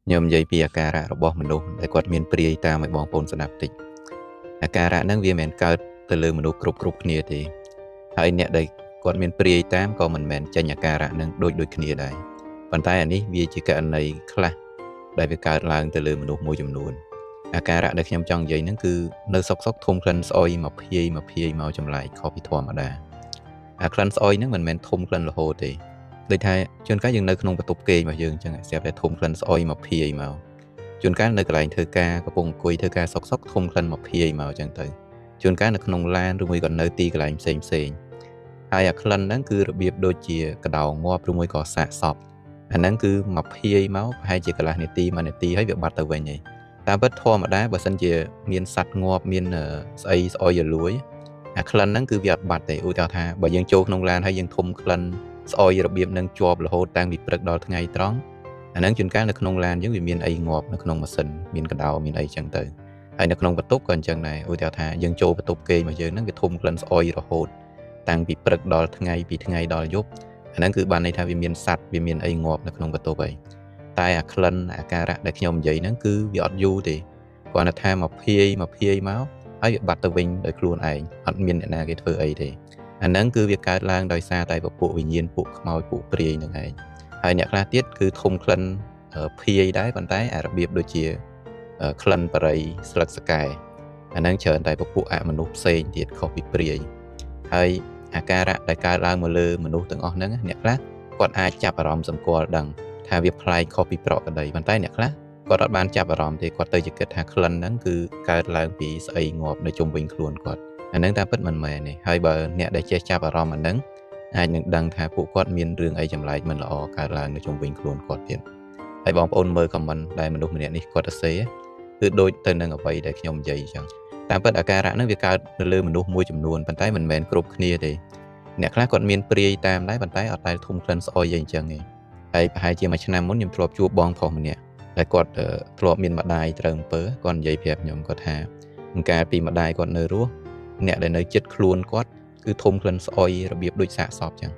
ខ្ញុំនិយាយពីអាការៈរបស់មនុស្សដែលគាត់មានព្រាយតាមឲ្យបងប្អូនស្ដាប់តិចអាការៈហ្នឹងវាមិនមែនកើតទៅលើមនុស្សគ្រប់គ្នាទេហើយអ្នកដែលគាត់មានព្រាយតាមក៏មិនមែនចេញអាការៈហ្នឹងដូចគ្នាដែរប៉ុន្តែអានេះវាជាករណីខ្លះដែលវាកើតឡើងទៅលើមនុស្សមួយចំនួនអាការៈដែលខ្ញុំចង់និយាយហ្នឹងគឺនៅសុកធំក្លិនស្អុយមកភាយមកចម្លែកខុសពីធម្មតាអាក្លិនស្អុយហ្នឹងមិនមែនធំក្លិនរហូតទេដូចថាជួនកាលយើងនៅក្នុងបន្ទប់គេងរបស់យើងអញ្ចឹងស្រាប់តែធំក្លិនស្អុយមកភាយមកជួនកាលនៅកន្លែងធ្វើការកំពុងអង្គុយធ្វើការសុកធំក្លិនមកភាយមកអញ្ចឹងទៅជួនកាលនៅក្នុងឡានឬមួយក៏នៅទីកន្លែងផ្សេងហើយអាក្លិនហ្នឹងគឺរបៀបដូចជាកដោងាប់ឬមួយក៏សាកសពអាហ្នឹងគឺមកភាយមកប្រហែលជាកន្លះនាទី1នាទីហើយវាបាត់ទៅវិញហើយតាមពិតធម្មតាបើសិនជាមានសត្វងាប់មានស្អីស្អុយរលួយអាក្លិនហ្នឹងគឺវាអត់បាត់ទេឧទាហរណ៍ថាបើយើងចូលក្នុងឡានហើយយើងធំក្លិនស្អុយរបៀបនឹងជាប់រហូតតាំងពីព្រឹកដល់ថ្ងៃត្រង់អាហ្នឹងជួនកាលនៅក្នុងឡានយើងវាមានអីងាប់នៅក្នុងម៉ាស៊ីនមានកដោមានអីចឹងទៅហើយនៅក្នុងបន្ទប់ក៏អញ្ចឹងដែរឧទាហរណ៍ថាយើងចូលបន្ទប់គេងរបស់យើងហ្នឹងវាធំក្លិនស្អុយរហូតតាំងពីព្រឹកដល់ថ្ងៃពីថ្ងៃដល់យប់អាហ្នឹងគឺបានន័យថាវាមានសត្វវាមានអីងាប់នៅក្នុងបន្ទប់ហើយតែអាក្លិនអាការៈដែលខ្ញុំនិយាយហ្នឹងគឺវាអត់យូរទេគ្រាន់តែថាមកភាយមកហើយវាបាត់ទៅវិញដោយខ្លួនឯងអត់មានអ្នកណាគេធ្វើអីទេអាហ្នឹងគឺវាកើតឡើងដោយសារតែពពួកវិញ្ញាណពួកខ្មោចពួកព្រាយហ្នឹងឯងហើយអ្នកខ្លះទៀតគឺធំក្លិនភាយដែរប៉ុន្តែអារបៀបដូចជាក្លិនបរិយស្លឹកសកែអាហ្នឹងច្រើនតែពពួកអមនុស្សផ្សេងទៀតខុសពីព្រាយហើយអាការៈដែលកើតឡើងមកលើមនុស្សទាំងអស់ហ្នឹងអ្នកខ្លះគាត់អាចចាប់អារម្មណ៍សម្គាល់ដឹងថាវាប្លែកខុសពីប្រក្រតីប៉ុន្តែអ្នកខ្លះគាត់អត់បានចាប់អារម្មណ៍ទេគាត់ទៅជាគិតថាក្លិនហ្នឹងគឺកើតឡើងពីស្អីងាប់នៅជុំវិញខ្លួនគាត់អាហ្នឹងតាមពិតមិនមែនទេហើយបើអ្នកដែលចេះចាប់អារម្មណ៍អាហ្នឹងអាចនឹងដឹងថាពួកគាត់មានរឿងអីចម្លែកមិនល្អកើតឡើងនៅជុំវិញខ្លួនគាត់ទៀតហើយបងប្អូនមើលខមមិនដែលមនុស្សម្នាក់នេះគាត់ទៅសេគឺដូចទៅនឹងអ្វីដែលខ្ញុំនិយាយអញ្ចឹងតាមពិតអាការៈហ្នឹងវាកើតនៅលើមនុស្សមួយចំនួនប៉ុន្តែមិនមែនគ្រប់គ្នាទេអ្នកខ្លះគាត់មានព្រាយតាមដែរប៉ុន្តែអត់ដែលធំក្លិនស្អុយអីអញ្ចឹងទេហើយប្រហែលជាមួយឆ្នាំមុនខ្ញុំធ្លាប់ជួបបងប្រុសម្នាក់តែគាត់ធ្លាប់មានម្ដាយត្រូវអំពើគាត់និយាយប្រាប់ខ្ញុំគាត់ថាអង្ការពីម្ដាយគាត់នៅរស់អ្នកដែលនៅចិត្តខ្លួនគាត់គឺធំក្លិនស្អុយរបៀបដូចសាកសពចឹង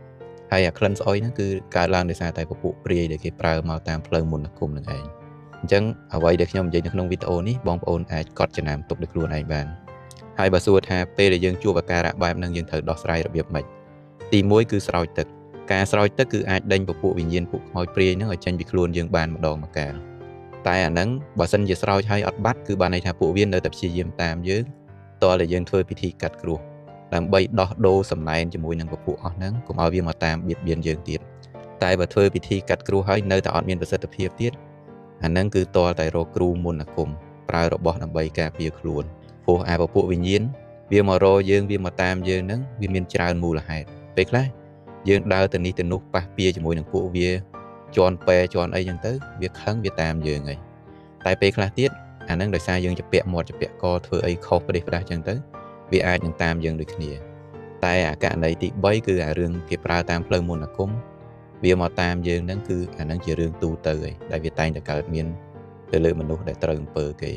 ហើយអាក្លិនស្អុយហ្នឹងគឺកើតឡើងដោយសារតែពពួកព្រាយដែលគេប្រើមកតាមផ្លូវមន្តអាគមនឹងឯងអញ្ចឹងអ្វីដែលខ្ញុំនិយាយនៅក្នុងវីដេអូនេះបងប្អូនអាចកត់ចំណាំទុកដោយខ្លួនឯងបានហើយបើសួរថាពេលដែលយើងជួបអាការៈបែបហ្នឹងយើងត្រូវដោះស្រាយរបៀបម៉េចទី1គឺស្រោចទឹកការស្រោចទឹកគឺអាចដេញពពួកវិញ្ញាណពួកខ្មោចព្រាយហ្នឹងឲ្យចេញពីខ្លួនយើងបានម្ដងម្កាលតែអាហ្នឹងបើសិនជាស្រោចឲ្យអត់បាត់គឺបានន័យថាពួកវានៅតែព្យាយាមតាមយើងតើតែយើងធ្វើពិធីកាត់គ្រោះដើម្បីដោះដូរសម្លែងជាមួយនឹងពពួកអស់ហ្នឹងកុំឲ្យវាមកតាមបៀតបៀនយើងទៀតតែបើធ្វើពិធីកាត់គ្រោះហើយនៅតែអត់មានប្រសិទ្ធភាពទៀតអាហ្នឹងគឺតើតែរកគ្រូមន្តអាគមប្រើរបស់ដើម្បីការពារខ្លួនព្រោះអាពពួកវិញ្ញាណវាមករកយើងវាមកតាមយើងហ្នឹងវាមានច្រើនមូលហេតុពេលខ្លះយើងដើរទៅនេះទៅនោះប៉ះពាជាមួយនឹងពួកវាជន់ពេជន់អីចឹងទៅវាខឹងវាតាមយើងហើយតែពេលខ្លះទៀតអាហ្នឹងដោយសារយើងជាពាក់មាត់ជាពាក់កធ្វើអីខុសប្រទេសផ្ដាស់ចឹងទៅវាអាចនឹងតាមយើងដូចគ្នាតែអាករណីទី3គឺអារឿងគេប្រើតាមផ្លូវមន្តអាគមវាមកតាមយើងហ្នឹងគឺអាហ្នឹងជារឿងទូទៅហើយដែលវាតែងតែកើតមានទៅលើមនុស្សដែលត្រូវអំពើគេ